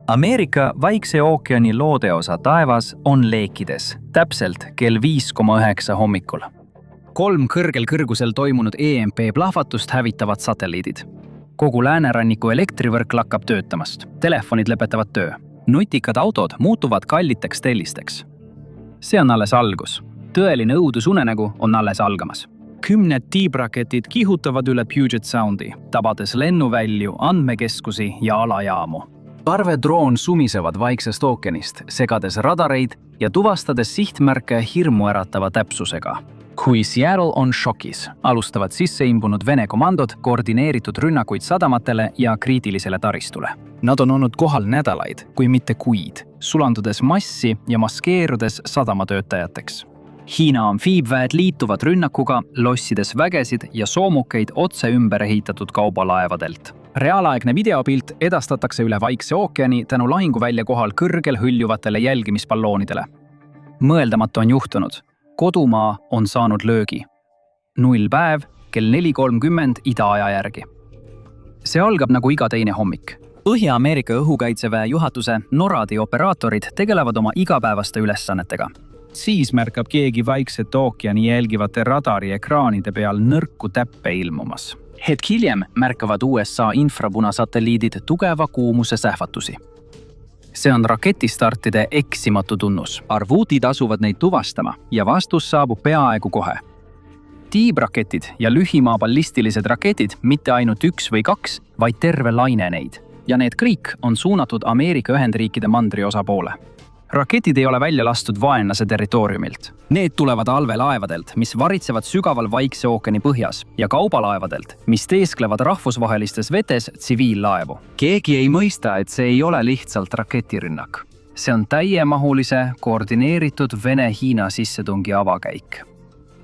Ameerika Vaikse ookeani loodeosa taevas on leekides, täpselt kell 5,9 hommikul. 3 kõrgel kõrgusel toimunud EMP plahvatust hävitavad satelliidid. Kogu lääneranniku elektrivõrk lakkab töötamast, telefonid lõpetavad töö. Nutikad autod muutuvad kalliteks tellisteks. See on alles algus. Tõeline õudusunenägu on alles algamas. 10 tiibraketid kihutavad üle Puget Soundi, tabades lennuvälju, andmekeskusi ja alajaamu. Parvedroon sumisevad Vaiksest ookeanist, segades radareid ja tuvastades sihtmärke hirmuäratava täpsusega. Kui Seattle on šokis, alustavad sisseimbunud Vene komandod koordineeritud rünnakuid sadamatele ja kriitilisele taristule. Nad on olnud kohal nädalaid, kui mitte kuid, sulandudes massi ja maskeerudes sadamatöötajateks. Hiina amfiibväed liituvad rünnakuga, lossides vägesid ja soomukeid otse ümber ehitatud kaubalaevadelt. Reaalaegne videopilt edastatakse üle Vaikse ookeani tänu lahinguvälja kohal kõrgel hüljuvatele jälgimisballoonidele. Mõeldamatu on juhtunud. Kodumaa on saanud löögi. 0 päev, kell 4:30 idaaja järgi. See algab nagu iga teine hommik. Põhja-Ameerika õhukaitseväe juhatuse NORAD-i operaatorid tegelevad oma igapäevaste ülesannetega. Siis märkab keegi Vaikset ookeani jälgivate radariekraanide peal nõrku täppe ilmumas. Hetk hiljem märkavad USA infrapunasatelliidid tugeva kuumuse sähvatusi. See on raketistartide eksimatu tunnus. Arvutid asuvad neid tuvastama ja vastus saabub peaaegu kohe. Tiibraketid ja lühimaa ballistilised raketid mitte ainult 1 või 2, vaid terve laine neid. Ja need kõik on suunatud Ameerika Ühendriikide mandriosa poole. Raketid ei ole välja lastud vaenlase territooriumilt. Need tulevad allveelaevadelt, mis varitsevad sügaval Vaikse ookeani põhjas ja kaubalaevadelt, mis teesklevad rahvusvahelistes vetes tsiviillaevu. Keegi ei mõista, et see ei ole lihtsalt raketirünnak. See on täiemahulise, koordineeritud Vene-Hiina sissetungi avakäik.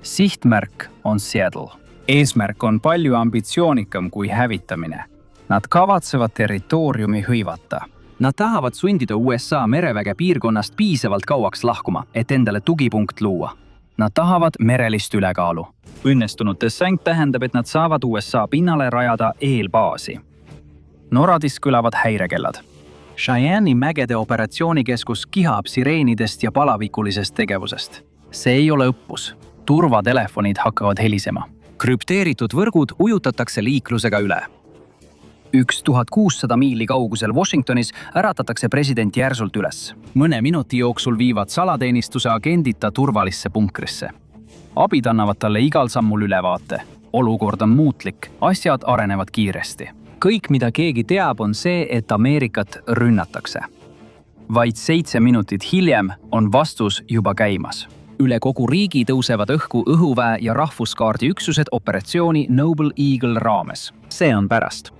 Sihtmärk on Seattle. Eesmärk on palju ambitsioonikam kui hävitamine. Nad kavatsevad territooriumi hõivata. Nad tahavad sundida USA mereväge piirkonnast piisavalt kauaks lahkuma, et endale tugipunkt luua. Nad tahavad merelist ülekaalu. Õnnestunud dessant tähendab, et nad saavad USA pinnale rajada eelbaasi. NORADis kõlavad häirekellad. Cheyenne'i mägede operatsioonikeskus kihab sireenidest ja palavikulisest tegevusest. See ei ole õppus. Turvatelefonid hakkavad helisema. Krüpteeritud võrgud ujutatakse liiklusega üle. 1600 miili kaugusel Washingtonis äratatakse president järsult üles. Mõne minuti jooksul viivad salateenistuse agendid ta turvalisse punkrisse. Abid annavad talle igal sammul ülevaate. Olukord on muutlik, asjad arenevad kiiresti. Kõik, mida keegi teab, on see, et Ameerikat rünnatakse. Vaid 7 minutit hiljem on vastus juba käimas. Üle kogu riigi tõusevad õhku õhuväe ja rahvuskaardi üksused operatsiooni Noble Eagle raames. See on pärast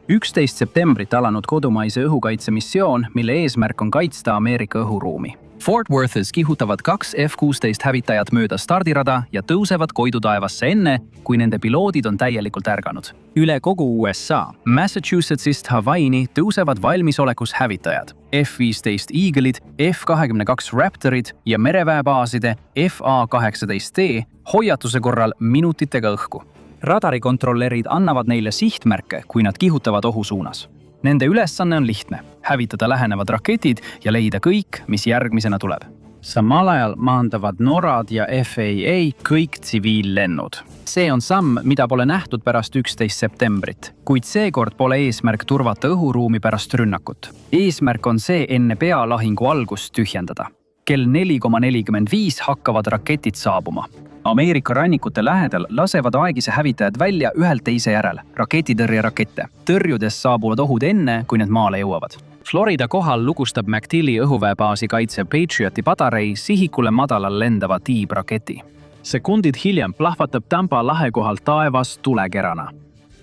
11. septembrit alanud kodumaise õhukaitsemissioon, mille eesmärk on kaitsta Ameerika õhuruumi. Fort Worthis kihutavad 2 F-16 hävitajat mööda stardirada ja tõusevad koidu taevasse enne, kui nende piloodid on täielikult ärganud. Üle kogu USA, Massachusettsist Hawaii'ni tõusevad valmisolekus hävitajad, F-15 Eagle'id, F-22 Raptorid ja mereväebaaside FA-18D hoiatuse korral minutitega õhku. Radarikontrollerid annavad neile sihtmärke, kui nad kihutavad ohu suunas. Nende ülesanne on lihtne, hävitada lähenevad raketid ja leida kõik, mis järgmisena tuleb. Samal ajal maandavad NORAD ja FAA kõik tsiviillennud. See on samm, mida pole nähtud pärast 11. septembrit, kuid seekord pole eesmärk turvata õhuruumi pärast rünnakut. Eesmärk on see enne pealahingu algust tühjendada. Kell 4,45 hakkavad raketid saabuma. Ameerika rannikute lähedal lasevad aegise hävitajad välja ühelt teise järel, raketitõrjerakette. Tõrjudes saabuvad ohud enne, kui need maale jõuavad. Florida kohal lugustab MacDilli õhuväebaasi kaitse Patrioti patarei sihikule madalal lendava tiibraketi. Sekundid hiljem plahvatab Tampa lahe kohal taevas tulekerana.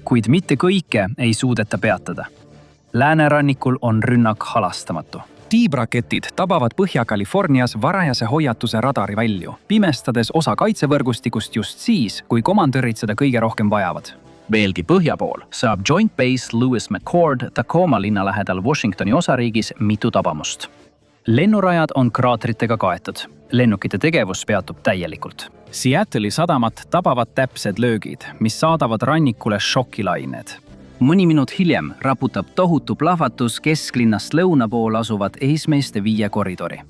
Kuid mitte kõike ei suudeta peatada. Läänerannikul on rünnak halastamatu. Tiibraketid tabavad Põhja-Californias varajase hoiatuse radari välju, pimestades osa kaitsevõrgustikust just siis, kui komandörid seda kõige rohkem vajavad. Veelgi põhja pool saab Joint Base Lewis McChord Tacoma linna lähedal Washingtoni osariigis mitu tabamust. Lennurajad on kraatritega kaetud. Lennukite tegevus peatub täielikult. Seattle'i sadamat tabavad täpsed löögid, mis saadavad rannikule šokilained. Mõni minut hiljem raputab tohutu plahvatus kesklinnast lõuna pool asuvat eesmeeste viie koridori.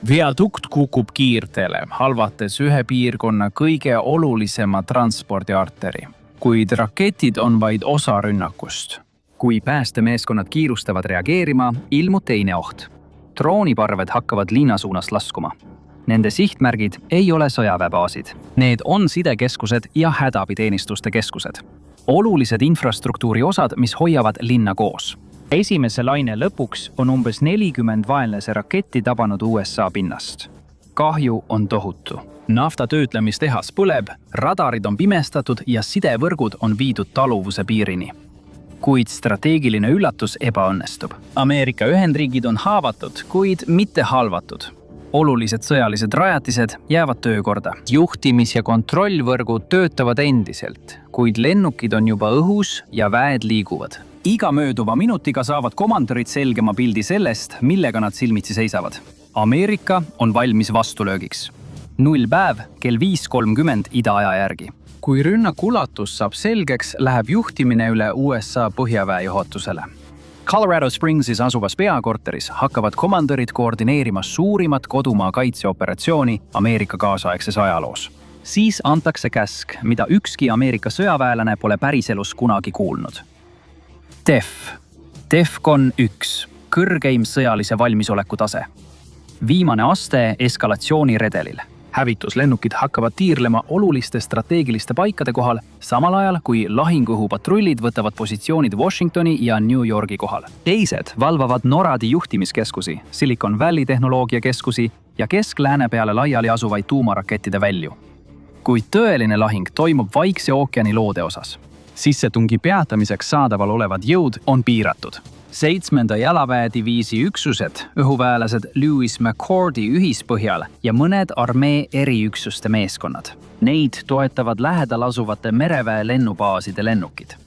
Viadukt kukub kiirteele, halvates ühe piirkonna kõige olulisema transpordiarteri, kuid raketid on vaid osa rünnakust. Kui päästemeeskonnad kiirustavad reageerima, ilmub teine oht. Drooniparved hakkavad linna suunas laskuma. Nende sihtmärgid ei ole sõjaväebaasid. Need on sidekeskused ja hädaabiteenistuste keskused. Olulised infrastruktuuri osad, mis hoiavad linna koos. Esimese laine lõpuks on umbes 40 vaenlase raketti tabanud USA pinnast. Kahju on tohutu. Naftatöötlemistehas põleb, radarid on pimestatud ja sidevõrgud on viidud taluvuse piirini. Kuid strateegiline üllatus ebaõnnestub. Ameerika Ühendriigid on haavatud, kuid mitte halvatud. Olulised sõjalised rajatised jäävad töökorda. Juhtimis- ja kontrollvõrgud töötavad endiselt, kuid lennukid on juba õhus ja väed liiguvad. Iga mööduva minutiga saavad komandorid selgema pildi sellest, millega nad silmitsi seisavad. Ameerika on valmis vastulöögiks. 0 päev kell 5:30 idaaja järgi. Kui rünnaku ulatus saab selgeks, läheb juhtimine üle USA põhjaväe juhatusele. Colorado Springsis asuvas peakorteris hakkavad komandorid koordineerima suurimat kodumaa kaitseoperatsiooni Ameerika kaasaegses ajaloos. Siis antakse käsk, mida ükski Ameerika sõjaväelane pole päriselus kunagi kuulnud. Defcon 1, kõrgeim sõjalise valmisoleku tase. Viimane aste eskalatsiooniredelil. Hävituslennukid hakkavad tiirlema oluliste strateegiliste paikade kohal, samal ajal kui lahinguõhupatrullid võtavad positsioonid Washingtoni ja New Yorgi kohal. Teised valvavad NORAD-i juhtimiskeskusi, Silicon Valley tehnoloogiakeskusi ja Kesk-Lääne peale laiali asuvaid tuumarakettide välju. Kuid tõeline lahing toimub Vaikse ookeani loode osas. Sissetungi peatamiseks saadaval olevad jõud on piiratud. 7. jalaväediviisi üksused, õhuväelased Lewis McCordy ühispõhjal ja mõned armee eriüksuste meeskonnad. Neid toetavad lähedal asuvate mereväe lennubaaside lennukid.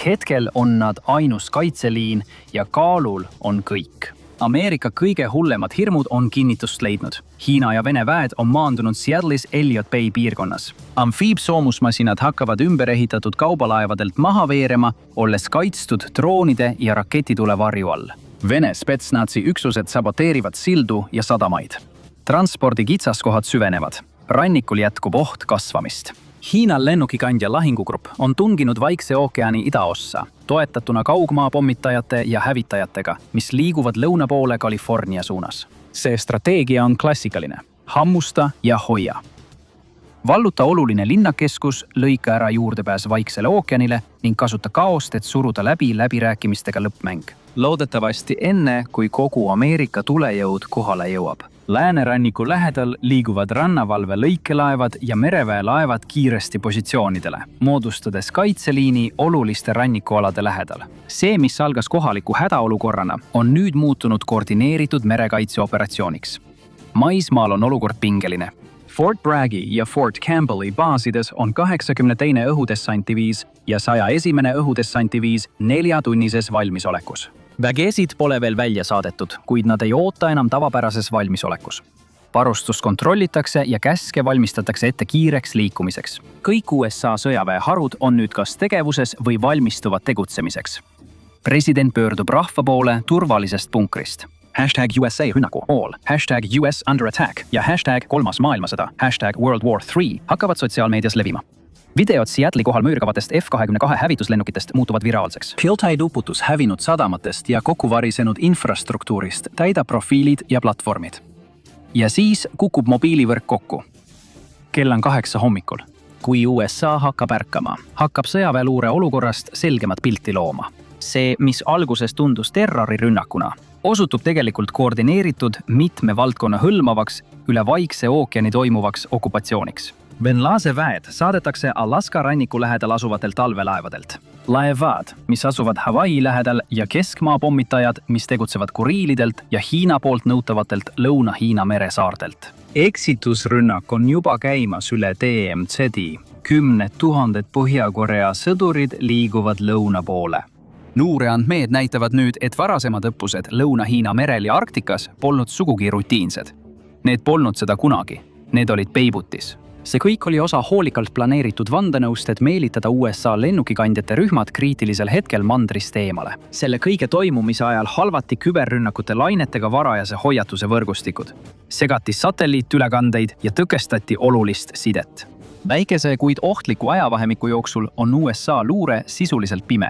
Hetkel on nad ainus kaitseliin ja kaalul on kõik. Ameerika kõige hullemad hirmud on kinnitust leidnud. Hiina ja Vene väed on maandunud Seattle'is Elliott Bay piirkonnas. Amfiibsoomusmasinad hakkavad ümberehitatud kaubalaevadelt maha veerema, olles kaitstud droonide ja raketitule varju all. Vene spetsnatsi üksused saboteerivad sildu ja sadamaid. Transpordi kitsaskohad süvenevad. Rannikul jätkub oht kasvamist. Hiina lennukikandja lahingugrupp on tunginud Vaikse ookeani idaossa, toetatuna kaugmaa pommitajate ja hävitajatega, mis liiguvad lõuna poole California suunas. See strateegia on klassikaline. Hammusta ja hoia. Valluta oluline linnakeskus, lõika ära juurdepääs Vaiksele ookeanile ning kasuta kaost, et suruda läbirääkimistega lõppmäng. Loodetavasti enne, kui kogu Ameerika tulejõud kohale jõuab. Lääneranniku lähedal liiguvad rannavalve lõikelaevad ja mereväelaevad kiiresti positsioonidele, moodustades kaitseliini oluliste rannikualade lähedal. See, mis algas kohaliku hädaolukorrana, on nüüd muutunud koordineeritud merekaitseoperatsiooniks. Maismaal on olukord pingeline. Fort Braggi ja Fort Campbelli baasides on 82. õhudessantiviis ja 101. õhudessantiviis 4-tunnises valmisolekus. Vägesid pole veel välja saadetud, kuid nad ei oota enam tavapärases valmisolekus. Varustus kontrollitakse ja käske valmistatakse ette kiireks liikumiseks. Kõik USA sõjaväeharud on nüüd kas tegevuses või valmistuvad tegutsemiseks. President pöördub rahva poole turvalisest punkrist. #USA rünnaku all, #US under attack ja #3 maailmasõda, #World War III hakkavad sotsiaalmeedias levima. Videod Seattle'i kohal müürgavatest F-22 hävituslennukitest muutuvad viraalseks. Piltide uputus hävinud sadamatest ja kokkuvarisenud infrastruktuurist täidab profiilid ja platvormid. Ja siis kukub mobiilivõrk kokku. Kell on 8 hommikul. Kui USA hakkab ärkama, hakkab sõjaväeluure olukorrast selgemat pilti looma. See, mis alguses tundus terrorirünnakuna, osutub tegelikult koordineeritud mitme valdkonna hõlmavaks üle Vaikse ookeani toimuvaks okupatsiooniks. Venlase väed saadetakse Alaska ranniku lähedal asuvatelt talvelaevadelt. Laevad, mis asuvad Hawaii lähedal ja keskmaa pommitajad, mis tegutsevad Kuriilidelt ja Hiina poolt nõutavatelt Lõuna-Hiina meresaartelt. Eksitusrünnak on juba käimas üle DMZ-i. 10 000 Põhja-Korea sõdurid liiguvad lõuna poole. Luureandmeed näitavad nüüd, et varasemad õppused Lõuna-Hiina merel ja Arktikas polnud sugugi rutiinsed. Need polnud seda kunagi. Need olid peibutis. see kõik oli osa hoolikalt planeeritud vandenõust, et meelitada USA lennukikandjate rühmad kriitilisel hetkel mandrist eemale. Selle kõige toimumise ajal halvati küberrünnakute lainetega varajase hoiatuse võrgustikud. Segati satelliitülekandeid ja tõkestati olulist sidet. Väikese, kuid ohtliku ajavahemiku jooksul on USA luure sisuliselt pime.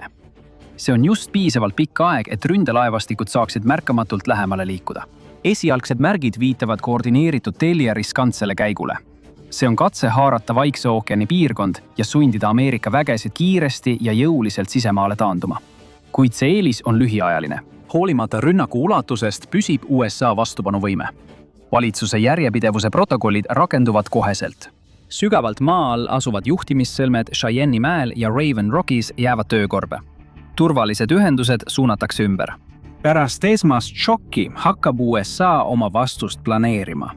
See on just piisavalt pikk aeg, et ründelaevastikud saaksid märkamatult lähemale liikuda. Esialgsed märgid viitavad koordineeritud tellija riskantsele käigule. See on katse haarata Vaikse ookeani piirkond ja sundida Ameerika vägesid kiiresti ja jõuliselt sisemaale taanduma. Kuid see eelis on lühiajaline. Hoolimata rünnaku ulatusest püsib USA vastupanuvõime. Valitsuse järjepidevuse protokollid rakenduvad koheselt. Sügavalt maa all asuvad juhtimissõlmed Cheyenne'i mäel ja Raven Rockis jäävad töökorbe. Turvalised ühendused suunatakse ümber. Pärast esmast šokki hakkab USA oma vastust planeerima.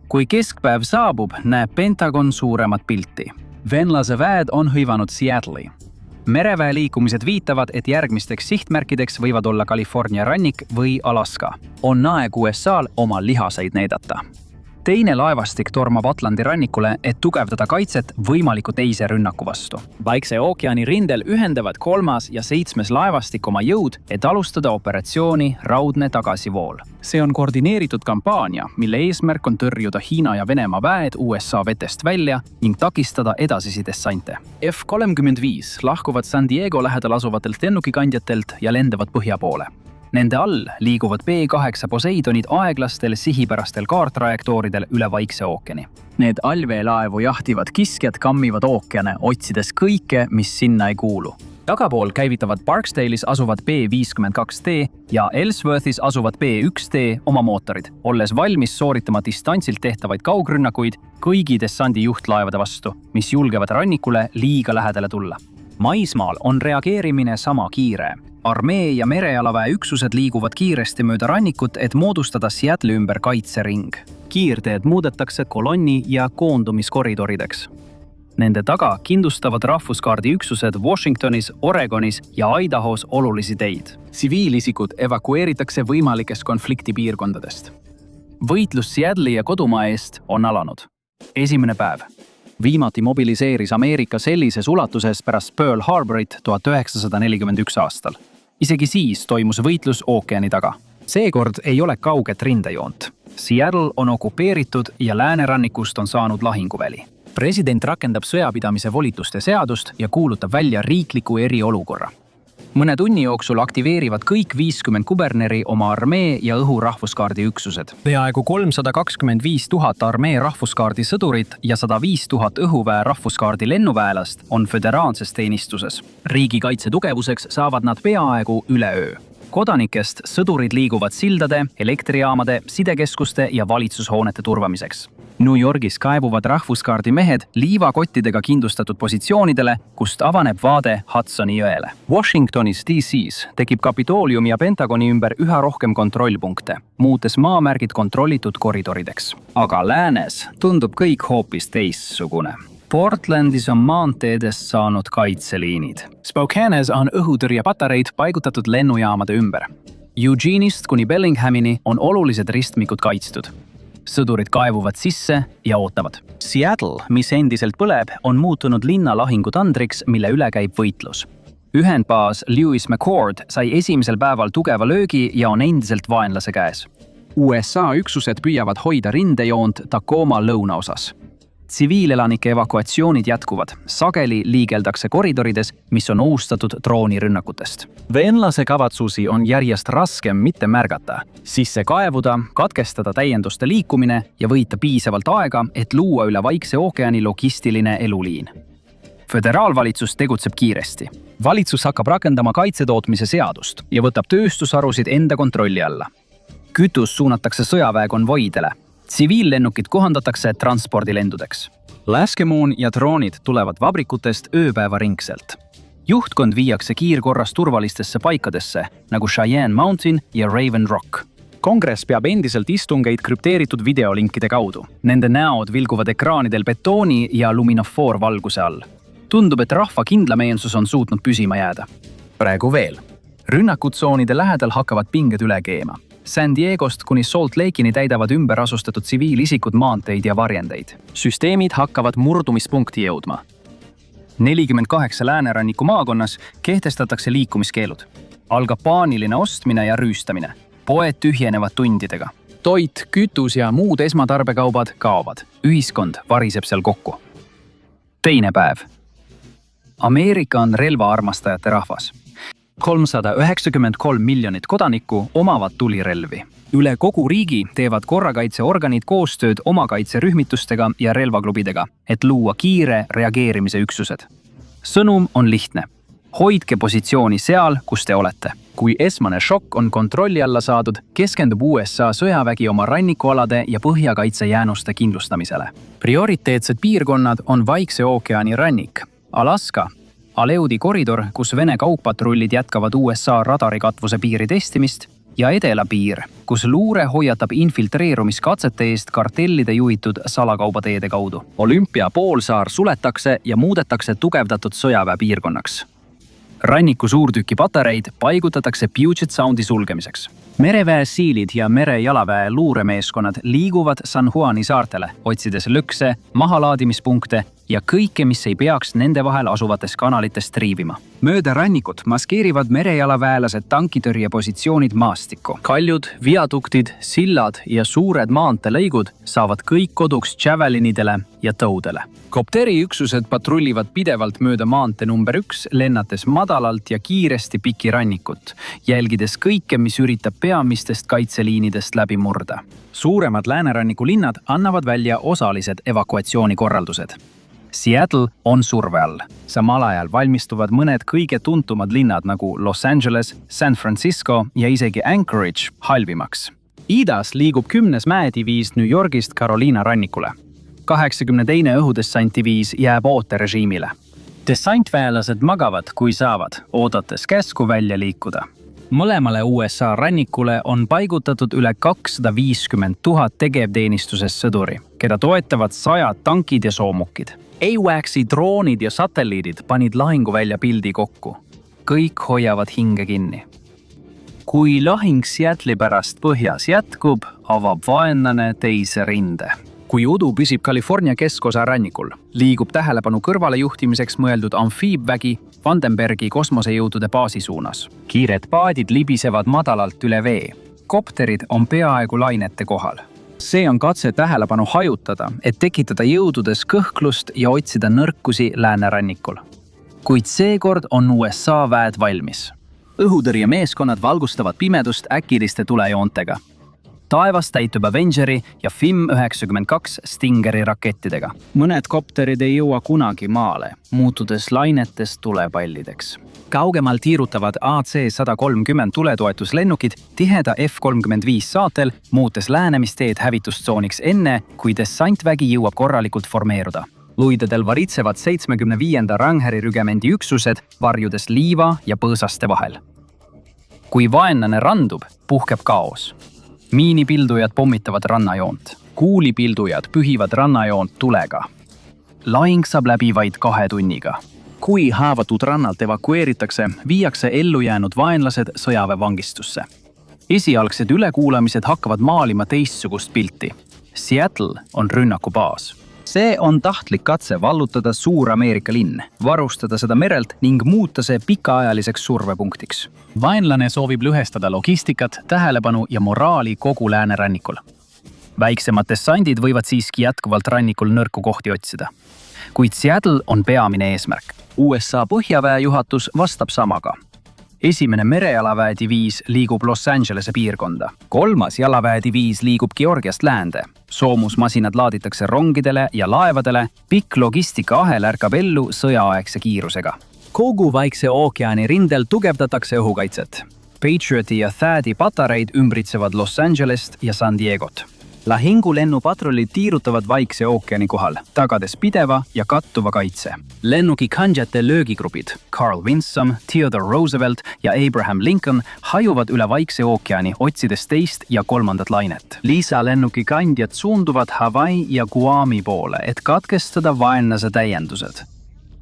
Kui keskpäev saabub, näeb Pentagon suuremat pilti. Venlase väed on hõivanud Seattle'i. Mereväe liikumised viitavad, et järgmisteks sihtmärkideks võivad olla California rannik või Alaska. On aeg USA'l oma lihaseid näidata. Teine laevastik tormab Atlandi rannikule, et tugevdada kaitset võimaliku teise rünnaku vastu. Vaikse ookeani rindel ühendavad 3. ja 7. laevastik oma jõud, et alustada operatsiooni Raudne tagasivool. See on koordineeritud kampaania, mille eesmärk on tõrjuda Hiina ja Venemaa väed USA vetest välja ning takistada edasisi dessante. F-35 lahkuvad San Diego lähedal asuvatelt lennukikandjatelt ja lendavad põhja poole. Nende all liiguvad B-8 Poseidonid aeglastel sihipärastel kaartrajektooridel üle Vaikse ookeani. Need allveelaevu jahtivad kiskjad kammivad ookeane, otsides kõike, mis sinna ei kuulu. Tagapool käivitavad Barksdale'is asuvad B-52D ja Ellsworthis asuvad B-1D oma mootorid, olles valmis sooritama distantsilt tehtavaid kaugrünnakuid kõigi dessandi juhtlaevade vastu, mis julgevad rannikule liiga lähedale tulla. Maismaal on reageerimine sama kiire. Armee ja merejalaväe üksused liiguvad kiiresti mööda rannikut, et moodustada Seattle'i ümber kaitsering. Kiirteed muudetakse kolonni- ja koondumiskoridorideks. Nende taga kindlustavad rahvuskaardi üksused Washingtonis, Oregonis ja Idahos olulisi teid. Tsiviilisikud evakueeritakse võimalikest konfliktipiirkondadest. Võitlus Seattle'i ja kodumaa eest on alanud. Esimene päev. Viimati mobiliseeris Ameerika sellises ulatuses pärast Pearl Harborit 1941 aastal. Isegi siis toimus võitlus ookeani taga. Seekord ei ole kauget rindejoont. Seattle on okupeeritud ja läänerannikust on saanud lahinguväli. President rakendab sõjapidamise volituste seadust ja kuulutab välja riikliku eriolukorra. Mõne tunni jooksul aktiveerivad kõik 50 kuberneri oma armee ja õhu rahvuskaardi üksused. Peaaegu 325 000 armee rahvuskaardi sõdurit ja 105 000 õhuväe rahvuskaardi lennuväelast on föderaalses teenistuses. Riigikaitse tugevuseks saavad nad peaaegu üleöö. Kodanikest sõdurid liiguvad sildade, elektrijaamade, sidekeskuste ja valitsushoonete turvamiseks. New Yorgis kaevuvad rahvuskaardi mehed liivakottidega kindlustatud positsioonidele, kust avaneb vaade Hudsoni jõele. Washingtonis DC's tekib Kapitooliumi ja Pentagoni ümber üha rohkem kontrollpunkte, muutes maamärgid kontrollitud koridorideks. Aga läänes tundub kõik hoopis teistsugune. Portlandis on maanteedest saanud kaitseliinid. Spokanes on õhutõrjepatareid paigutatud lennujaamade ümber. Eugene'ist kuni Bellinghamini on olulised ristmikud kaitstud. Sõdurid kaevuvad sisse ja ootavad. Seattle, mis endiselt põleb, on muutunud linna lahingutandriks, mille üle käib võitlus. Ühendbaas Lewis McChord sai esimesel päeval tugeva löögi ja on endiselt vaenlase käes. USA üksused püüavad hoida rindejoont Tacoma lõunaosas. Tsiviilelanike evakuatsioonid jätkuvad. Sageli liigeldakse koridorides, mis on ohustatud droonirünnakutest. Venlase kavatsusi on järjest raskem mitte märgata. Sisse kaevuda, katkestada täienduste liikumine ja võita piisavalt aega, et luua üle Vaikse ookeani logistiline eluliin. Föderaalvalitsus tegutseb kiiresti. Valitsus hakkab rakendama kaitsetootmise seadust ja võtab tööstusharusid enda kontrolli alla. Kütus suunatakse sõjaväe konvoidele. Tsiviillennukid kohandatakse transpordilendudeks. Laskemoon ja droonid tulevad vabrikutest ööpäevaringselt. Juhtkond viiakse kiirkorras turvalistesse paikadesse, nagu Cheyenne Mountain ja Raven Rock. Kongress peab endiselt istungeid krüpteeritud videolinkide kaudu. Nende näod vilguvad ekraanidel betooni ja luminofoorvalguse all. Tundub, et rahva kindlameelsus on suutnud püsima jääda. Praegu veel. Rünnakutsoonide lähedal hakkavad pinged üle keema. San Diegost kuni Salt Lake'ini täidavad ümberasustatud tsiviilisikud maanteid ja varjendeid. Süsteemid hakkavad murdumispunkti jõudma. 48 lääneranniku maakonnas kehtestatakse liikumiskeelud. Algab paaniline ostmine ja rüüstamine. Poed tühjenevad tundidega. Toit, kütus ja muud esmatarbekaubad kaovad. Ühiskond variseb seal kokku. Teine päev. Ameerika on relvaarmastajate rahvas. 393 miljonit kodanikku omavad tulirelvi. Üle kogu riigi teevad korrakaitseorganid koostööd omakaitserühmitustega ja relvaklubidega, et luua kiire reageerimise üksused. Sõnum on lihtne. Hoidke positsiooni seal, kus te olete. Kui esmane šokk on kontrolli alla saadud, keskendub USA sõjavägi oma rannikualade ja põhjakaitse jäänuste kindlustamisele. Prioriteetsed piirkonnad on Vaikse ookeani rannik, Alaska, Aleudi koridor, kus Vene kauppatrullid jätkavad USA radarikatvuse piiri testimist, ja edelapiir, kus luure hoiatab infiltreerumiskatsete eest kartellide juhitud salakaubateede kaudu. Olümpia poolsaar suletakse ja muudetakse tugevdatud sõjaväepiirkonnaks. Ranniku suurtükipatareid paigutatakse Puget Soundi sulgemiseks. Mereväe siilid ja merejalaväe luuremeeskonnad liiguvad San Juani saartele, otsides lõkse, mahalaadimispunkte ja kõike, mis ei peaks nende vahel asuvates kanalites triivima. Mööda rannikut maskeerivad merejalaväelased tankitõrjepositsioonid maastikku. Kaljud, viaduktid, sillad ja suured maanteelõigud saavad kõik koduks Javelinidele ja tõudele. Kopteriüksused patrullivad pidevalt mööda maantee number 1, lennates madalalt ja kiiresti piki rannikut, jälgides kõike, mis üritab peamistest kaitseliinidest läbi murda. Suuremad lääneranniku linnad annavad välja osalised evakuatsioonikorraldused. Seattle on surve all. Samal ajal valmistuvad mõned kõige tuntumad linnad nagu Los Angeles, San Francisco ja isegi Anchorage halvimaks. Idas liigub 10. mäediviis New Yorgist Carolina rannikule. 82. õhudessantdiviis jääb ooterežiimile. Dessantväelased magavad, kui saavad, oodates käsku välja liikuda. Mõlemale USA rannikule on paigutatud üle 250 000 tegevteenistuses sõduri, keda toetavad 100 tankid ja soomukid. AWACS-i droonid ja satelliidid panid lahinguvälja pildi kokku. Kõik hoiavad hinge kinni. Kui lahing Seattle'i pärast põhjas jätkub, avab vaenlane teise rinde. Kui udu püsib California keskosa rannikul, liigub tähelepanu kõrvalejuhtimiseks mõeldud amfiibvägi Vandenbergi kosmosejõudude baasi suunas. Kiired paadid libisevad madalalt üle vee. Kopterid on peaaegu lainete kohal. See on katse tähelepanu hajutada, et tekitada jõududes kõhklust ja otsida nõrkusi läänerannikul. Kuid seekord on USA väed valmis. Õhutõrjemeeskonnad valgustavad pimedust äkiliste tulejoontega. Taevas täitub Avengeri ja FIM-92 Stingeri rakettidega. Mõned kopterid ei jõua kunagi maale, muutudes lainetest tulepallideks. Kaugemal tiirutavad AC-130 tuletoetuslennukid tiheda F-35 saatel, muutes läänemisteed hävitustsooniks enne, kui dessantvägi jõuab korralikult formeeruda. Luidedel varitsevad 75. Rangheri rügemendi üksused, varjudes liiva ja põõsaste vahel. Kui vaenlane randub, puhkeb kaos. Miinipildujad pommitavad rannajoont. Kuulipildujad pühivad rannajoont tulega. Lahing saab läbi vaid 2 tunniga. Kui haavatud rannalt evakueeritakse, viiakse ellujäänud vaenlased sõjaväevangistusse. Esialgsed ülekuulamised hakkavad maalima teistsugust pilti. Seattle on rünnakubaas. See on tahtlik katse vallutada suur Ameerika linn, varustada seda merelt ning muuta see pikaajaliseks survepunktiks. Vaenlane soovib lõhestada logistikat, tähelepanu ja moraali kogu läänerannikul. Väiksemad dessandid võivad siiski jätkuvalt rannikul nõrku kohti otsida. Kuid Seattle on peamine eesmärk. USA põhjaväe juhatus vastab samaga. Esimene merejalaväediviis liigub Los Angelese piirkonda. 3. jalaväediviis liigub Georgiast läände. Soomusmasinad laaditakse rongidele ja laevadele, pikk logistikaahel ärkab ellu sõjaaegse kiirusega. Kogu Vaikse ookeani rindel tugevdatakse õhukaitset. Patrioti ja THAAD-i patareid ümbritsevad Los Angelest ja San Diegot. Lahingulennupatrollid tiirutavad Vaikse ookeani kohal, tagades pideva ja kattuva kaitse. Lennuki kandjate löögigrupid Carl Vinson, Theodore Roosevelt ja Abraham Lincoln hajuvad üle Vaikse ookeani, otsides teist ja 3. lainet. Lisalennuki kandjad suunduvad Hawaii ja Guami poole, et katkestada vaenlase täiendused.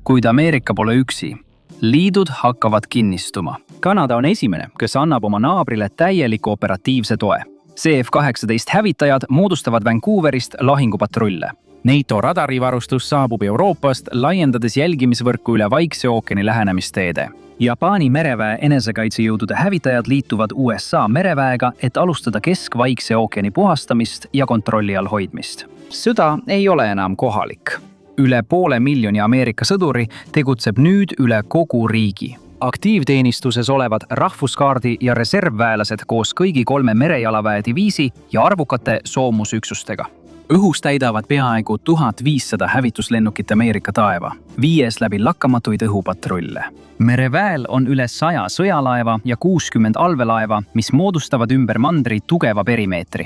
Kuid Ameerika pole üksi. Liidud hakkavad kinnistuma. Kanada on esimene, kes annab oma naabrile täieliku operatiivse toe. CF-18 hävitajad moodustavad Vancouverist lahingupatrulle. NATO radarivarustus saabub Euroopast, laiendades jälgimisvõrku üle Vaikse ookeani lähenemisteede. Jaapani mereväe enesekaitsejõudude hävitajad liituvad USA mereväega, et alustada Kesk-Vaikse ookeani puhastamist ja kontrolli all hoidmist. Sõda ei ole enam kohalik. Üle 500 000 Ameerika sõduri tegutseb nüüd üle kogu riigi. Aktiivteenistuses olevad rahvuskaardi ja reservväelased koos kõigi 3 merejalaväe diviisi ja arvukate soomusüksustega. Õhus täidavad peaaegu 1500 hävituslennukit Ameerika taeva, viies läbi lakkamatuid õhupatrulle. Mereväel on üle 100 sõjalaeva ja 60 allveelaeva, mis moodustavad ümber mandri tugeva perimeetri.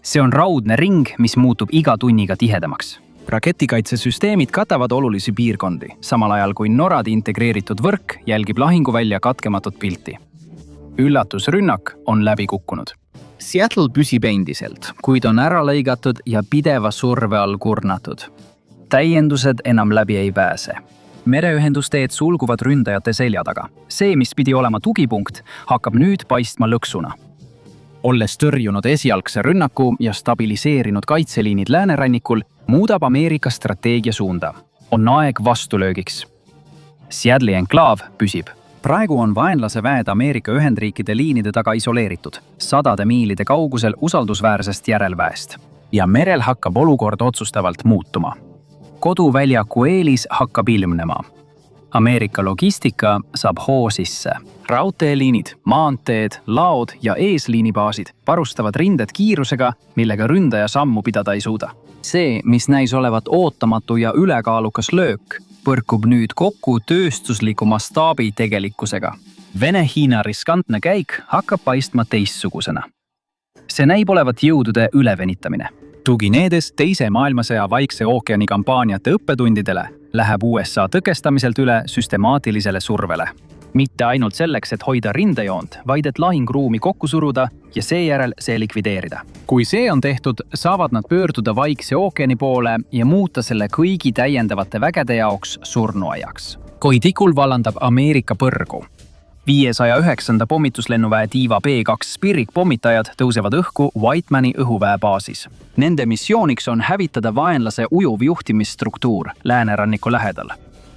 See on raudne ring, mis muutub iga tunniga tihedamaks. Raketikaitsesüsteemid katavad olulisi piirkondi, samal ajal kui NORAD integreeritud võrk jälgib lahinguvälja katkematut pilti. Üllatusrünnak on läbi kukkunud. Seattle püsib endiselt, kuid on ära lõigatud ja pideva surve all kurnatud. Täiendused enam läbi ei pääse. Mereühendusteed sulguvad ründajate selja taga. See, mis pidi olema tugipunkt, hakkab nüüd paistma lõksuna. Olles tõrjunud esialgse rünnaku ja stabiliseerinud kaitseliinid läänerannikul, muudab Ameerika strateegia suunda. On aeg vastulöögiks. Seattle'i enklaav püsib. Praegu on vaenlase väed Ameerika Ühendriikide liinide taga isoleeritud, 100 miilide kaugusel usaldusväärsest järelväest. Ja merel hakkab olukord otsustavalt muutuma. Koduväljaku eelis hakkab ilmnema. Ameerika logistika saab hoo sisse. Raudteeliinid, maanteed, laod ja eesliinibaasid varustavad rinded kiirusega, millega ründaja sammu pidada ei suuda. See, mis näis olevat ootamatu ja ülekaalukas löök, põrkub nüüd kokku tööstusliku mastaabi tegelikkusega. Vene-Hiina riskantne käik hakkab paistma teistsugusena. See näib olevat jõudude ülevenitamine. Tuginedes Teise maailmasõja Vaikse ookeani kampaaniate õppetundidele, läheb USA tõkestamiselt üle süstemaatilisele survele. Mitte ainult selleks, et hoida rindejoont, vaid et lahingruumi kokku suruda ja seejärel see likvideerida. Kui see on tehtud, saavad nad pöörduda Vaikse ookeani poole ja muuta selle kõigi täiendavate vägede jaoks surnuaiaks. Koidikul vallandab Ameerika põrgu. 509. pommituslennuväe Tiiva B2 Spirit pommitajad tõusevad õhku Whitemani õhuväe baasis. Nende missiooniks on hävitada vaenlase ujuv juhtimisstruktuur lääneranniku lähedal.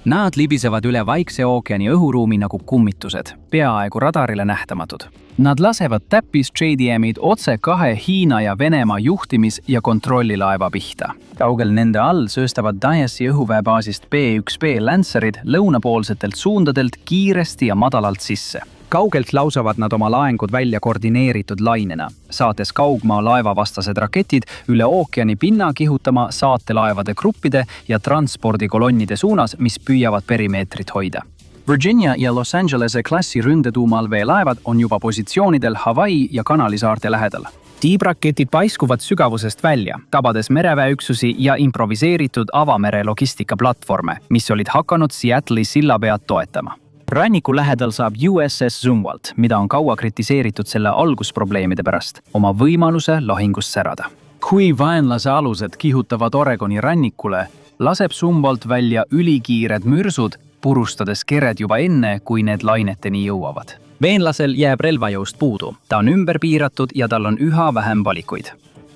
Nad libisevad üle Vaikse ookeani õhuruumi nagu kummitused, peaaegu radarile nähtamatud. Nad lasevad täppis-JDM-id otse 2 Hiina ja Venemaa juhtimis- ja kontrollilaeva pihta. Kaugel nende all sööstavad Diasi õhuväebaasist B1B Lancerid lõunapoolsetelt suundadelt kiiresti ja madalalt sisse. Kaugelt lausavad nad oma laengud välja koordineeritud lainena, saates kaugmaa laevavastased raketid üle ookeani pinna kihutama saatelaevade gruppide ja transpordikolonnide suunas, mis püüavad perimeetrit hoida. Virginia ja Los Angelese klassi ründetuumalveelaevad on juba positsioonidel Hawaii ja Kanali saarte lähedal. Tiibraketid paiskuvad sügavusest välja, tabades mereväeüksusi ja improviseeritud avamere logistikaplatvorme, mis olid hakanud Seattle'i sillapead toetama. Ranniku lähedal saab USS Zumwalt, mida on kaua kritiseeritud selle algusprobleemide pärast, oma võimaluse lahingust särada. Kui vaenlase alused kihutavad Oregoni rannikule, laseb Zumwalt välja ülikiired mürsud, purustades kered juba enne, kui need laineteni jõuavad. Veenlasel jääb relvajõust puudu, ta on ümber piiratud ja tal on üha vähem valikuid.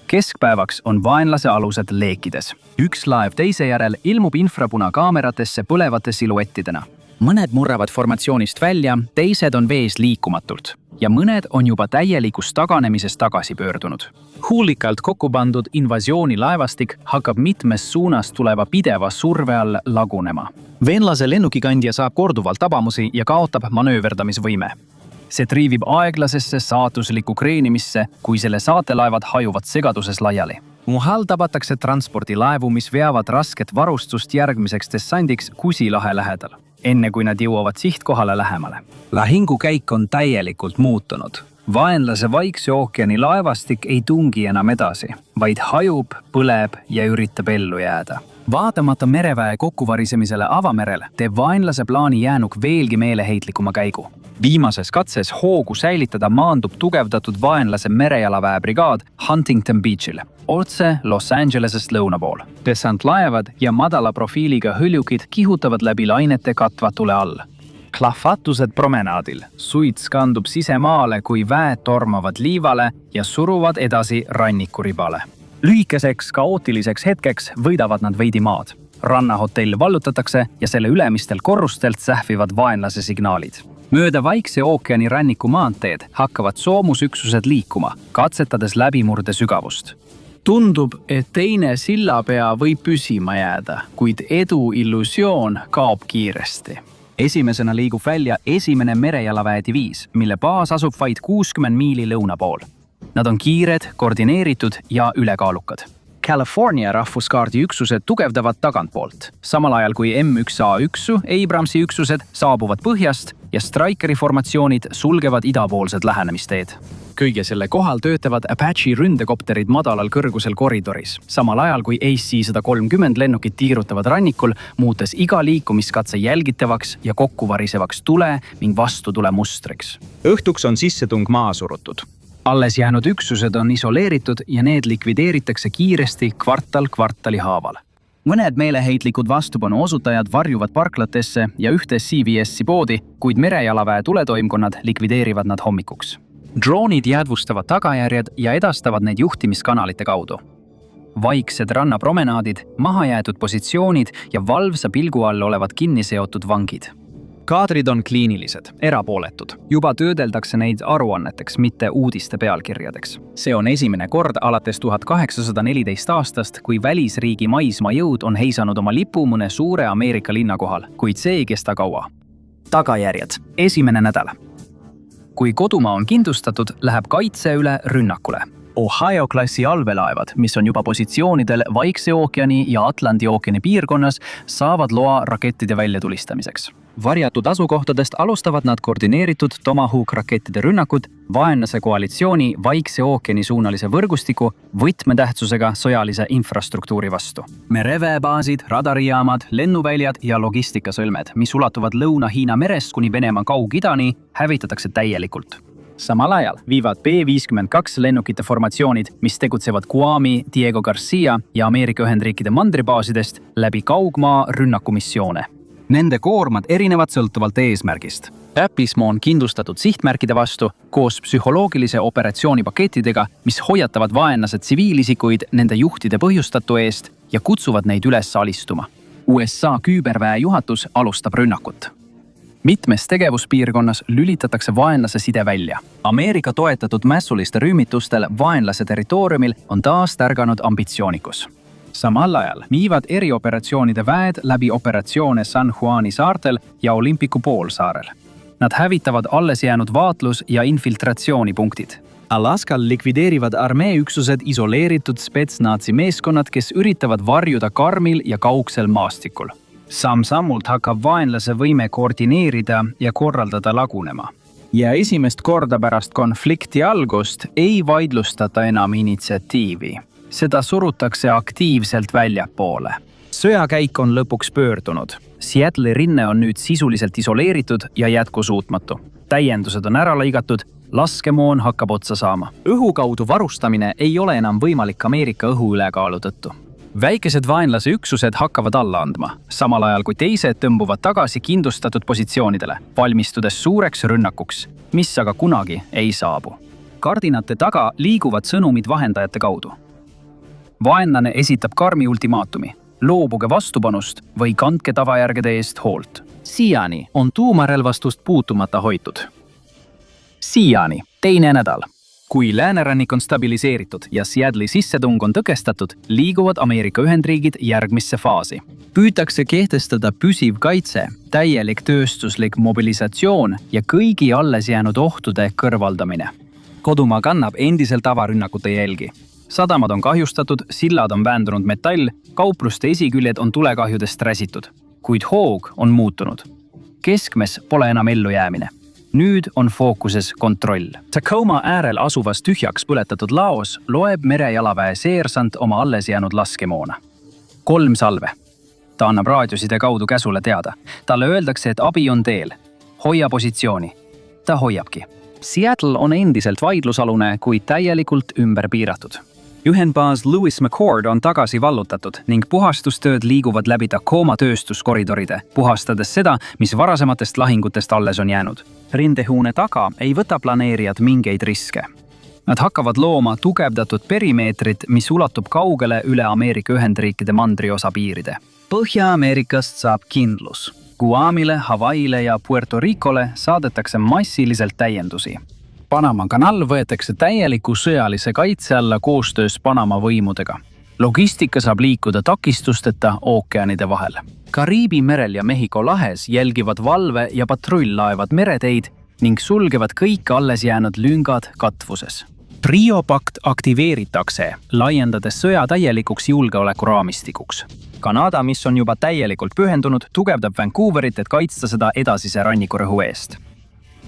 Keskpäevaks on vaenlase alused leekides. Üks laev teise järel ilmub infrapunakaameratesse põlevate siluettidena. Mõned murravad formatsioonist välja, teised on vees liikumatult ja mõned on juba täielikust taganemisest tagasi pöördunud. Huulikalt kokku pandud invasioonilaevastik hakkab mitmes suunas tuleva pideva surve all lagunema. Veenlase lennukikandja saab korduvalt tabamusi ja kaotab manööverdamisvõime. See triivib aeglasesse saatuslikku kreenimisse, kui selle saatelaevad hajuvad segaduses laiali. Muhal tabatakse transpordilaevu, mis veavad rasket varustust järgmiseks dessandiks Kusi lahe lähedal, enne kui nad jõuavad sihtkohale lähemale. Lahingukäik on täielikult muutunud. Vaenlase Vaikse ookeani laevastik ei tungi enam edasi, vaid hajub, põleb ja üritab ellu jääda. Vaatamata mereväe kokkuvarisemisele avamerel teeb vaenlase plaani jäänuk veelgi meeleheitlikuma käigu. Viimases katses hoogu säilitada maandub tugevdatud vaenlase merejalaväe brigaad Huntington Beachil, otse Los Angelesest lõuna pool. Dessantlaevad ja madala profiiliga hõljukid kihutavad läbi lainete katva tule all. Plahvatused promenaadil. Suits kandub sisemaale, kui väed tormavad liivale ja suruvad edasi rannikuribale. Lühikeseks kaootiliseks hetkeks võidavad nad veidi maad. Rannahotell vallutatakse ja selle ülemistel korrustelt sähvivad vaenlase signaalid. Mööda Vaikse ookeani ranniku maanteed hakkavad soomusüksused liikuma, katsetades läbimurde sügavust. Tundub, et teine sillapea võib püsima jääda, kuid edu illusioon kaob kiiresti. Esimesena liigub välja esimene merejalaväe diviis, mille baas asub vaid 60 miili lõuna pool. Nad on kiired, koordineeritud ja ülekaalukad. California rahvuskaardi üksused tugevdavad tagantpoolt, samal ajal kui M1A1 Abramsi üksused saabuvad põhjast ja Strikeri formatsioonid sulgevad idapoolsed lähenemisteed. Kõige selle kohal töötavad Apache ründekopterid madalal kõrgusel koridoris, samal ajal kui AC-130 lennukid tiirutavad rannikul, muutes iga liikumiskatse jälgitavaks ja kokkuvarisevaks tule ning vastutule mustriks. Õhtuks on sissetung maa surutud. Alles jäänud üksused on isoleeritud ja need likvideeritakse kiiresti kvartal kvartali haaval. Mõned meeleheitlikud vastupanu osutajad varjuvad parklatesse ja ühte CVS-i poodi, kuid merejalaväe tuletoimkonnad likvideerivad nad hommikuks. Droonid jäädvustavad tagajärjed ja edastavad neid juhtimiskanalite kaudu. Vaiksed rannapromenaadid, mahajäetud positsioonid ja valvsa pilgu all olevad kinniseotud vangid. Kaadrid on kliinilised, erapooletud. Juba töödeldakse neid aruanneteks, mitte uudiste pealkirjadeks. See on esimene kord alates 1814 aastast, kui välisriigi maismaajõud on heisanud oma lipu mõne suure Ameerika linna kohal, kuid see ei kesta kaua. Tagajärjed. Esimene nädal. Kui kodumaa on kindlustatud, läheb kaitse üle rünnakule. Ohio-klassi allveelaevad, mis on juba positsioonidel Vaikse ookeani ja Atlandi ookeani piirkonnas, saavad loa rakettide väljatulistamiseks. Varjatud asukohtadest alustavad nad koordineeritud Tomahawk-rakettide rünnakud vaenlase koalitsiooni Vaikse ookeani suunalise võrgustiku võtmetähtsusega sõjalise infrastruktuuri vastu. Mereväebaasid, radarijaamad, lennuväljad ja logistikasõlmed, mis ulatuvad Lõuna-Hiina merest kuni Venemaa Kaug-Idani, hävitatakse täielikult. Samal ajal viivad B-52 lennukite formatsioonid, mis tegutsevad Guami, Diego Garcia ja Ameerika Ühendriikide mandribaasidest läbi kaugmaa rünnakumissioone. Nende koormad erinevad sõltuvalt eesmärgist. Täppismaa on kindlustatud sihtmärkide vastu koos psühholoogilise operatsioonipakettidega, mis hoiatavad vaenlase tsiviilisikuid nende juhtide põhjustatu eest ja kutsuvad neid üles alistuma. USA küberväe juhatus alustab rünnakut. Mitmes tegevuspiirkonnas lülitatakse vaenlase side välja. Ameerika toetatud mässuliste rühmitustel vaenlase territooriumil on taas tärganud ambitsioonikus. Samal ajal viivad erioperatsioonide väed läbi operatsioone San Juani saartel ja Olympiku poolsaarel. Nad hävitavad alles jäänud vaatlus- ja infiltratsioonipunktid. Alaskal likvideerivad armeeüksused isoleeritud spetsnaatsi meeskonnad, kes üritavad varjuda karmil ja kaugsel maastikul. Samm-sammult hakkab vaenlase võime koordineerida ja korraldada lagunema. Ja esimest korda pärast konflikti algust ei vaidlustata enam initsiatiivi. Seda surutakse aktiivselt väljapoole. Sõjakäik on lõpuks pöördunud. Seattle'i rinne on nüüd sisuliselt isoleeritud ja jätkusuutmatu. Täiendused on ära lõigatud, laskemoon hakkab otsa saama. Õhu kaudu varustamine ei ole enam võimalik Ameerika õhuülekaalu tõttu. Väikesed vaenlase üksused hakkavad alla andma, samal ajal kui teised tõmbuvad tagasi kindlustatud positsioonidele, valmistudes suureks rünnakuks, mis aga kunagi ei saabu. Kardinate taga liiguvad sõnumid vahendajate kaudu. Vaenlane esitab karmi ultimaatumi, loobuge vastupanust või kandke tavajärgede eest hoolt. Siiani on tuumarelvastust puutumata hoitud. Siiani, teine nädal. Kui läänerannik on stabiliseeritud ja Seattle'i sissetung on tõkestatud, liiguvad Ameerika Ühendriigid järgmisse faasi. Püütakse kehtestada püsiv kaitse, täielik tööstuslik mobilisatsioon ja kõigi alles jäänud ohtude kõrvaldamine. Kodumaa kannab endiselt avarünnakute jälgi. Sadamad on kahjustatud, sillad on väändunud metall, kaupluste esiküljed on tulekahjudest räsitud. Kuid hoog on muutunud. Keskmes pole enam ellujäämine. Nüüd on fookuses kontroll. Tacoma äärel asuvas tühjaks põletatud laos loeb merejalaväe seersant oma alles jäänud laskemoona. 3 salve. Ta annab raadioside kaudu käsule teada. Talle öeldakse, et abi on teel. Hoia positsiooni. Ta hoiabki. Seattle on endiselt vaidlusalune, kuid täielikult ümber piiratud. ühendbaas Lewis McChord on tagasi vallutatud ning puhastustööd liiguvad läbi Tacoma tööstuskoridoride, puhastades seda, mis varasematest lahingutest alles on jäänud. Rindehoone taga ei võta planeerijad mingeid riske. Nad hakkavad looma tugevdatud perimeetrit, mis ulatub kaugele üle Ameerika Ühendriikide mandriosa piiride. Põhja-Ameerikast saab kindlus. Guamile, Hawaiile ja Puerto Ricole saadetakse massiliselt täiendusi. Panama kanal võetakse täieliku sõjalise kaitse alla koostöös Panama võimudega. Logistika saab liikuda takistusteta ookeanide vahel. Kariibi merel ja Mehhiko lahes jälgivad valve- ja patrull-laevad mereteid ning sulgevad kõik alles jäänud lüngad katvuses. Trio-pakt aktiveeritakse, laiendades sõja täielikuks julgeolekuraamistikuks. Kanada, mis on juba täielikult pühendunud, tugevdab Vancouverit, et kaitsta seda edasise rannikurõhu eest.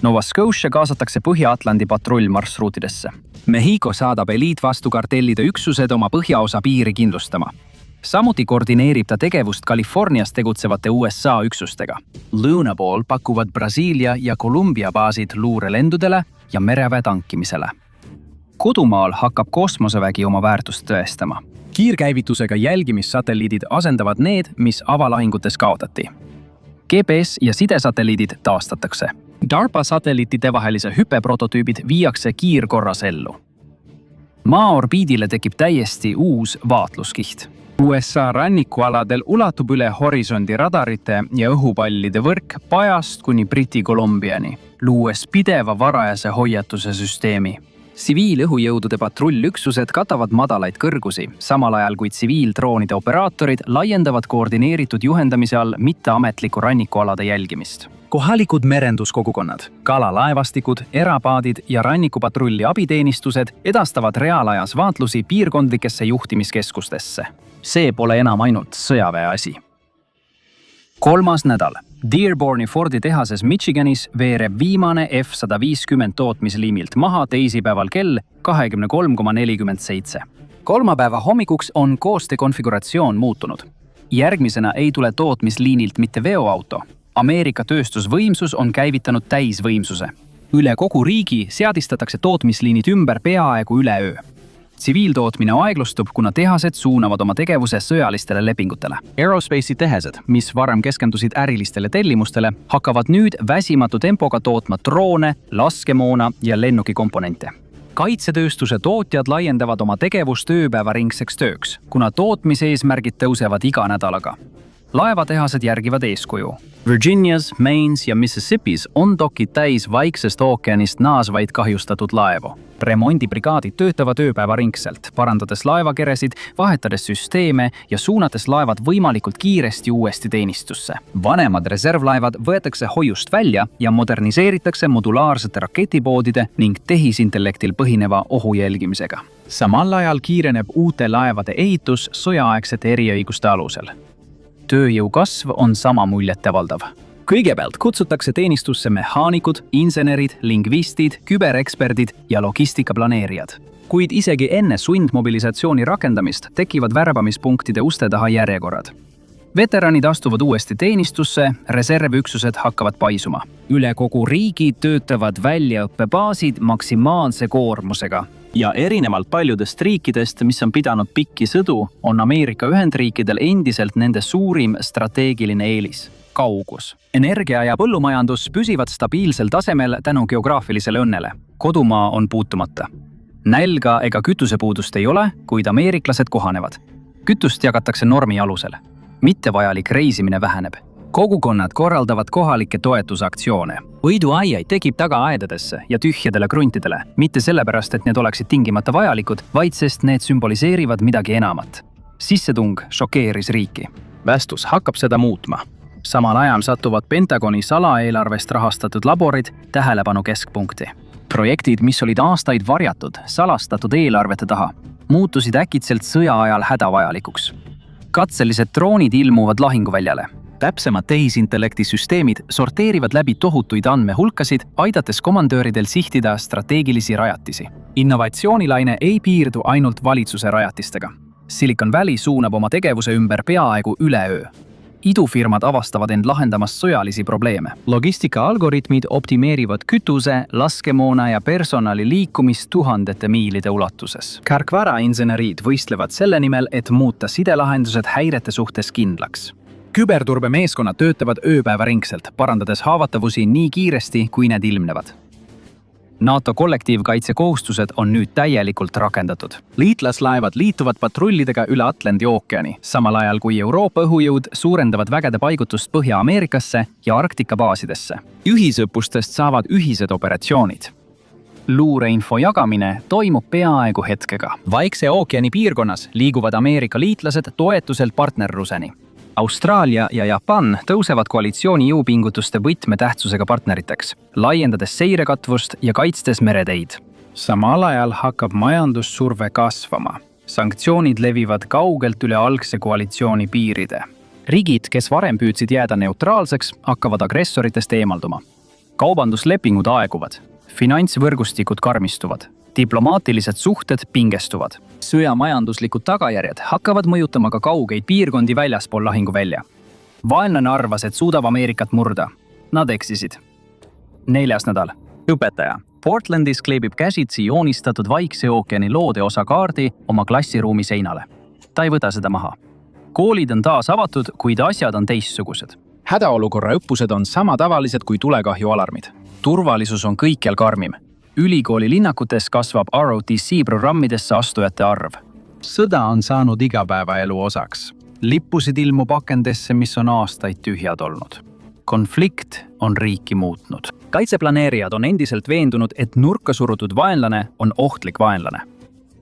Nova Scotia kaasatakse Põhja-Atlandi patrullmarsruutidesse. Mehhiko saadab eliitvastukartellide üksused oma põhjaosa piiri kindlustama. Samuti koordineerib ta tegevust Californias tegutsevate USA üksustega. Luna Ball pakuvad Brasiilia ja Kolumbia baasid luurelendudele ja mereväe tankimisele. Kodumaal hakkab kosmosevägi oma väärtust tõestama. Kiirkäivitusega jälgimissatelliidid asendavad need, mis avalahingutes kaotati. GPS ja sidesatelliidid taastatakse. DARPA satelliitide vahelise hüpeprototüübid viiakse kiirkorras ellu. Maa orbiidile tekib täiesti uus vaatluskiht. USA rannikualadel ulatub üle horisondi radarite ja õhupallide võrk Pajast kuni Briti Kolumbiani, luues pideva varajase hoiatuse süsteemi. Tsiviilõhujõudude patrullüksused katavad madalaid kõrgusi, samal ajal kui tsiviildroonide operaatorid laiendavad koordineeritud juhendamise all mitteametliku rannikualade jälgimist. Kohalikud merenduskogukonnad, kalalaevastikud, erapaadid ja rannikupatrulli abiteenistused edastavad reaalajas vaatlusi piirkondlikesse juhtimiskeskustesse. See pole enam ainult sõjaväe asi. 3. nädal. Dearborni Fordi tehases Michiganis veereb viimane F-150 tootmisliimilt maha teisipäeval kell 23.47. Kolmapäeva hommikuks on koostöö konfiguratsioon muutunud. Järgmisena ei tule tootmisliinilt mitte veoauto. Ameerika tööstusvõimsus on käivitanud täisvõimsuse. Üle kogu riigi seadistatakse tootmisliinid ümber peaaegu üleöö. Tsiviiltootmine aeglustub, kuna tehased suunavad oma tegevuse sõjalistele lepingutele. Aerospace'i tehased, mis varem keskendusid ärilistele tellimustele, hakkavad nüüd väsimatu tempoga tootma droone, laskemoona ja lennukikomponente. Kaitsetööstuse tootjad laiendavad oma tegevust ööpäevaringseks tööks, kuna tootmiseesmärgid tõusevad iga nädalaga. Laevatehased järgivad eeskuju. Virginias, Maines ja Mississippis on dokid täis Vaiksest ookeanist naasvaid kahjustatud laevu. Remondibrigaadid töötavad ööpäevaringselt, parandades laevakeresid, vahetades süsteeme ja suunates laevad võimalikult kiiresti uuesti teenistusse. Vanemad reservlaevad võetakse hoiust välja ja moderniseeritakse modulaarsete raketipoodide ning tehisintellektil põhineva ohu jälgimisega. Samal ajal kiireneb uute laevade ehitus sõjaaegsete eriõiguste alusel. Tööjõu kasv on sama muljetavaldav. Kõigepealt kutsutakse teenistusse mehaanikud, insenerid, lingvistid, kübereksperdid ja logistikaplaneerijad. Kuid isegi enne sundmobilisatsiooni rakendamist tekivad värbamispunktide uste taha järjekorrad. Veteranid astuvad uuesti teenistusse, reservüksused hakkavad paisuma. Üle kogu riigi töötavad väljaõppebaasid maksimaalse koormusega. Ja erinevalt paljudest riikidest, mis on pidanud pikki sõdu, on Ameerika Ühendriikidel endiselt nende suurim strateegiline eelis – kaugus. Energia ja põllumajandus püsivad stabiilsel tasemel tänu geograafilisele õnnele. Kodumaa on puutumata. Nälga ega kütusepuudust ei ole, kuid ameeriklased kohanevad. Kütust jagatakse normi alusel. Mittevajalik reisimine väheneb. Kogukonnad korraldavad kohalikke toetusaktsioone. Võiduaiaid tekib tagaaedadesse ja tühjadele kruntidele, mitte sellepärast, et need oleksid tingimata vajalikud, vaid sest need sümboliseerivad midagi enamat. Sissetung šokeeris riiki. Västus hakkab seda muutma. Samal ajal satuvad Pentagoni salaeelarvest rahastatud laborid tähelepanu keskpunkti. Projektid, mis olid aastaid varjatud, salastatud eelarvete taha, muutusid äkitselt sõja ajal hädavajalikuks. Katselised droonid ilmuvad lahinguväljale. Täpsemad tehisintellekti süsteemid sorteerivad läbi tohutuid andmehulkasid, aidates komandööridel sihtida strateegilisi rajatisi. Innovatsioonilaine ei piirdu ainult valitsuse rajatistega. Silicon Valley suunab oma tegevuse ümber peaaegu üleöö. idufirmad avastavad end lahendamas sõjalisi probleeme. Logistika-algoritmid optimeerivad kütuse, laskemoona ja personali liikumist tuhandete miilide ulatuses. Tarkvarainseneriid võistlevad selle nimel, et muuta sidelahendused häirete suhtes kindlaks. Küberturbemeeskonnad töötavad ööpäevaringselt, parandades haavatavusi nii kiiresti, kui need ilmnevad. NATO kollektiivkaitsekohustused on nüüd täielikult rakendatud. Liitlaslaevad liituvad patrullidega üle Atlandi ookeani, samal ajal kui Euroopa õhujõud suurendavad vägede paigutust Põhja-Ameerikasse ja Arktika baasidesse. Ühisõppustest saavad ühised operatsioonid. Luureinfo jagamine toimub peaaegu hetkega. Vaikse ookeani piirkonnas liiguvad Ameerika liitlased toetuselt partnerluseni. Austraalia ja Japan tõusevad koalitsiooni jõupingutuste võtmetähtsusega partneriteks, laiendades seirekatvust ja kaitstes mereteid. Samal ajal hakkab majandussurve kasvama. Sanktsioonid levivad kaugelt üle algse koalitsiooni piiride. Riigid, kes varem püüdsid jääda neutraalseks, hakkavad agressoritest eemalduma. Kaubanduslepingud aeguvad, finantsvõrgustikud karmistuvad, diplomaatilised suhted pingestuvad. Sõja majanduslikud tagajärjed hakkavad mõjutama ka kaugeid piirkondi väljaspool lahinguvälja. Vaenlane arvas, et suudab Ameerikat murda. Nad eksisid. 4. nädal. Õpetaja. Portlandis kleebib käsitsi joonistatud Vaikse ookeani loodeosa kaardi oma klassiruumi seinale. Ta ei võta seda maha. Koolid on taas avatud, kuid asjad on teistsugused. Hädaolukorra õppused on sama tavalised kui tulekahju alarmid. Turvalisus on kõikjal karmim. Ülikooli linnakutes kasvab ROTC programmidesse astujate arv. Sõda on saanud igapäevaelu osaks. Lippusid ilmub akendesse, mis on aastaid tühjad olnud. Konflikt on riiki muutnud. Kaitseplaneerijad on endiselt veendunud, et nurka surutud vaenlane on ohtlik vaenlane.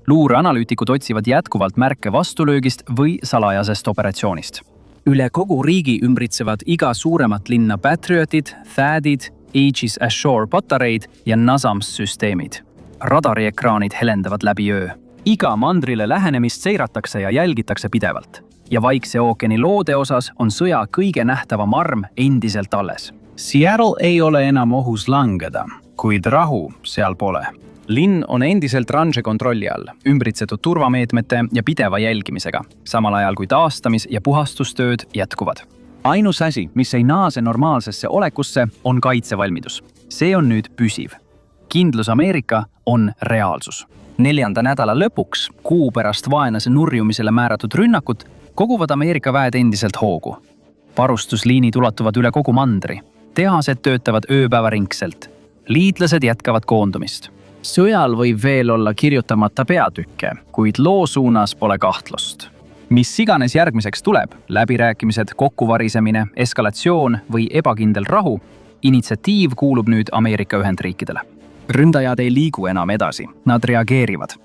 Luureanalüütikud otsivad jätkuvalt märke vastulöögist või salajasest operatsioonist. Üle kogu riigi ümbritsevad iga suuremat linna Patriotid, Thadid, Aegis Ashore patareid ja NASAMS-süsteemid. Radariekraanid helendavad läbi öö. Iga mandrile lähenemist seiratakse ja jälgitakse pidevalt. Ja Vaikse ookeani loode osas on sõja kõige nähtavam arm endiselt alles. Seattle ei ole enam ohus langeda, kuid rahu seal pole. Linn on endiselt range kontrolli all, ümbritsetud turvameetmete ja pideva jälgimisega, samal ajal kui taastamis- ja puhastustööd jätkuvad. Ainus asi, mis ei naase normaalsesse olekusse, on kaitsevalmidus. See on nüüd püsiv. Kindlus Ameerika on reaalsus. 4. nädala lõpuks, kuu pärast vaenlase nurjumisele määratud rünnakut, koguvad Ameerika väed endiselt hoogu. Varustusliinid ulatuvad üle kogu mandri. Tehased töötavad ööpäevaringselt. Liitlased jätkavad koondumist. Sõjal võib veel olla kirjutamata peatükke, kuid loo suunas pole kahtlust. Mis iganes järgmiseks tuleb, läbirääkimised, kokkuvarisemine, eskalatsioon või ebakindel rahu, initsiatiiv kuulub nüüd Ameerika Ühendriikidele. Ründajad ei liigu enam edasi, nad reageerivad.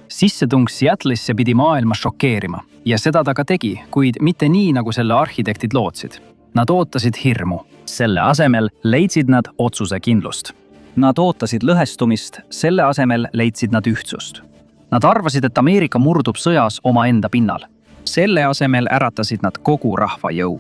Sissetung Seattle'isse pidi maailma šokeerima ja seda ta ka tegi, kuid mitte nii, nagu selle arhitektid lootsid. Nad ootasid hirmu. Selle asemel leidsid nad otsusekindlust. Nad ootasid lõhestumist, selle asemel leidsid nad ühtsust. Nad arvasid, et Ameerika murdub sõjas omaenda pinnal. Selle asemel äratasid nad kogu rahva jõu.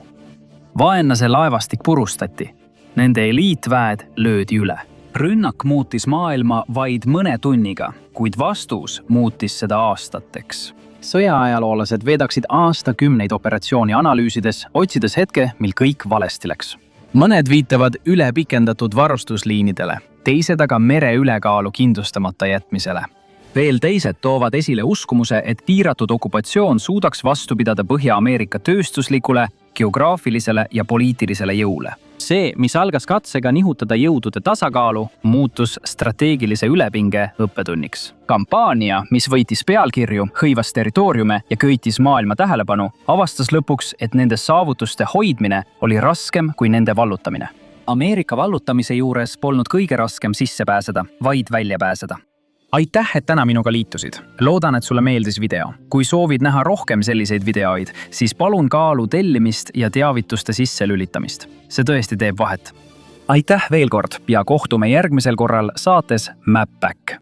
Vaenlase laevastik purustati. Nende eliitväed löödi üle. Rünnak muutis maailma vaid mõne tunniga, kuid vastus muutis seda aastateks. Sõjaajaloolased veedaksid aastakümneid operatsiooni analüüsides, otsides hetke, mil kõik valesti läks. Mõned viitavad ülepikendatud varustusliinidele, teised aga mere ülekaalu kindlustamata jätmisele. Veel teised toovad esile uskumuse, et piiratud okupatsioon suudaks vastu pidada Põhja-Ameerika tööstuslikule, geograafilisele ja poliitilisele jõule. See, mis algas katsega nihutada jõudude tasakaalu, muutus strateegilise ülepinge õppetunniks. Kampaania, mis võitis pealkirju, hõivas territooriume ja köitis maailma tähelepanu, avastas lõpuks, et nende saavutuste hoidmine oli raskem kui nende vallutamine. Ameerika vallutamise juures polnud kõige raskem sisse pääseda, vaid välja pääseda. Aitäh, et täna minuga liitusid. Loodan, et sulle meeldis video. Kui soovid näha rohkem selliseid videoid, siis palun kaalu tellimist ja teavituste sisse lülitamist. See tõesti teeb vahet. Aitäh veel kord ja kohtume järgmisel korral saates Map Back.